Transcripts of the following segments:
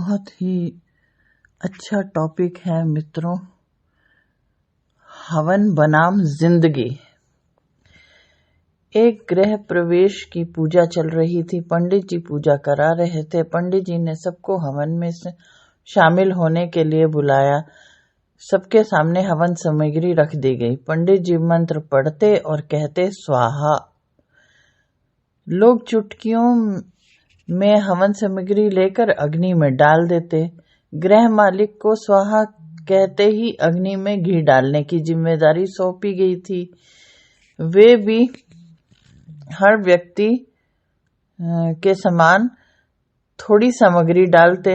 बहुत ही अच्छा टॉपिक है मित्रों। हवन बनाम जिंदगी। एक गृह प्रवेश की पूजा चल रही थी। पंडित जी पूजा करा रहे थे। पंडित जी ने सबको हवन में शामिल होने के लिए बुलाया। सबके सामने हवन सामग्री रख दी गई। पंडित जी मंत्र पढ़ते और कहते स्वाहा। लोग चुटकियों में हवन सामग्री लेकर अग्नि में डाल देते। गृह मालिक को स्वाहा कहते ही अग्नि में घी डालने की जिम्मेदारी सौंपी गई थी। वे भी हर व्यक्ति के समान थोड़ी सामग्री डालते,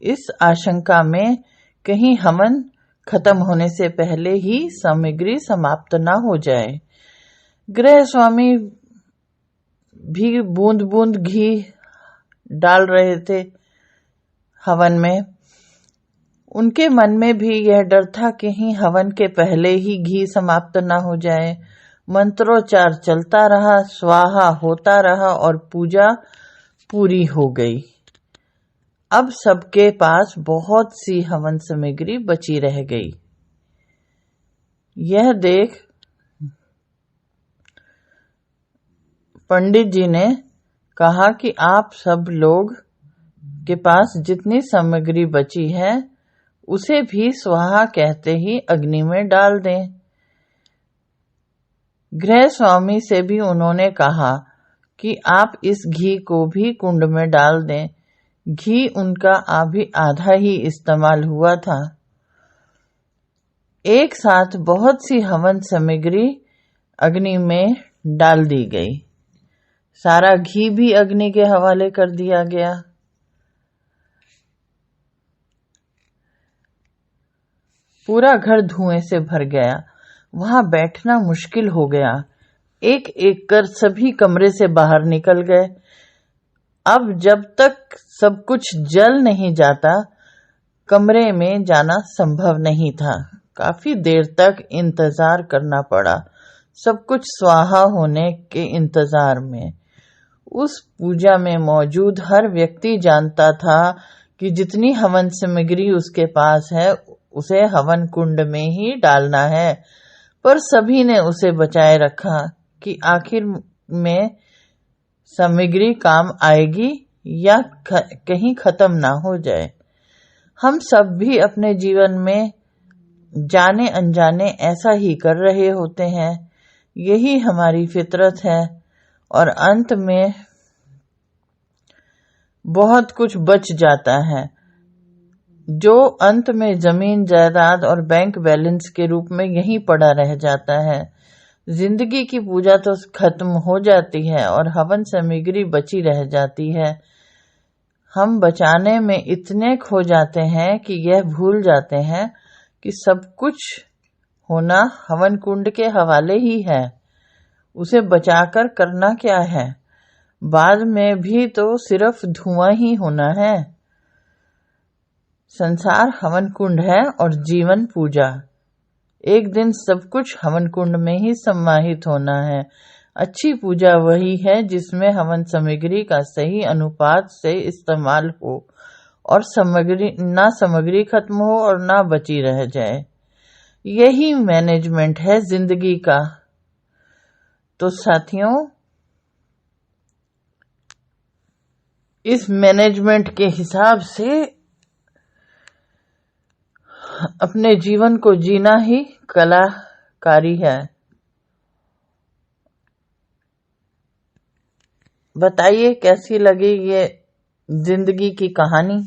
इस आशंका में कहीं हवन खत्म होने से पहले ही सामग्री समाप्त न हो जाए। गृह स्वामी भी बूंद बूंद घी डाल रहे थे हवन में। उनके मन में भी यह डर था कि कहीं हवन के पहले ही घी समाप्त न हो जाए। मंत्रोच्चार चलता रहा, स्वाहा होता रहा और पूजा पूरी हो गई। अब सबके पास बहुत सी हवन सामग्री बची रह गई। यह देख पंडित जी ने कहा कि आप सब लोग के पास जितनी सामग्री बची है उसे भी स्वाहा कहते ही अग्नि में डाल दें। गृह स्वामी से भी उन्होंने कहा कि आप इस घी को भी कुंड में डाल दें। घी उनका अभी आधा ही इस्तेमाल हुआ था। एक साथ बहुत सी हवन सामग्री अग्नि में डाल दी गई। सारा घी भी अग्नि के हवाले कर दिया गया। पूरा घर धुएं से भर गया। वहां बैठना मुश्किल हो गया। एक एक कर सभी कमरे से बाहर निकल गए। अब जब तक सब कुछ जल नहीं जाता, कमरे में जाना संभव नहीं था। काफी देर तक इंतजार करना पड़ा, सब कुछ स्वाहा होने के इंतजार में। उस पूजा में मौजूद हर व्यक्ति जानता था कि जितनी हवन सामग्री उसके पास है उसे हवन कुंड में ही डालना है, पर सभी ने उसे बचाए रखा कि आखिर में सामग्री काम आएगी या कहीं खत्म ना हो जाए। हम सब भी अपने जीवन में जाने अनजाने ऐसा ही कर रहे होते हैं। यही हमारी फितरत है और अंत में बहुत कुछ बच जाता है, जो अंत में जमीन जायदाद और बैंक बैलेंस के रूप में यहीं पड़ा रह जाता है। जिंदगी की पूजा तो खत्म हो जाती है और हवन सामग्री बची रह जाती है। हम बचाने में इतने खो जाते हैं कि यह भूल जाते हैं कि सब कुछ होना हवन कुंड के हवाले ही है। उसे बचाकर करना क्या है? बाद में भी तो सिर्फ धुआं ही होना है। संसार हवन कुंड है और जीवन पूजा। एक दिन सब कुछ हवन कुंड में ही समाहित होना है। अच्छी पूजा वही है जिसमें हवन सामग्री का सही अनुपात से इस्तेमाल हो और सामग्री खत्म हो और ना बची रह जाए। यही मैनेजमेंट है जिंदगी का। तो साथियों, इस मैनेजमेंट के हिसाब से अपने जीवन को जीना ही कलाकारी है। बताइए कैसी लगी ये जिंदगी की कहानी।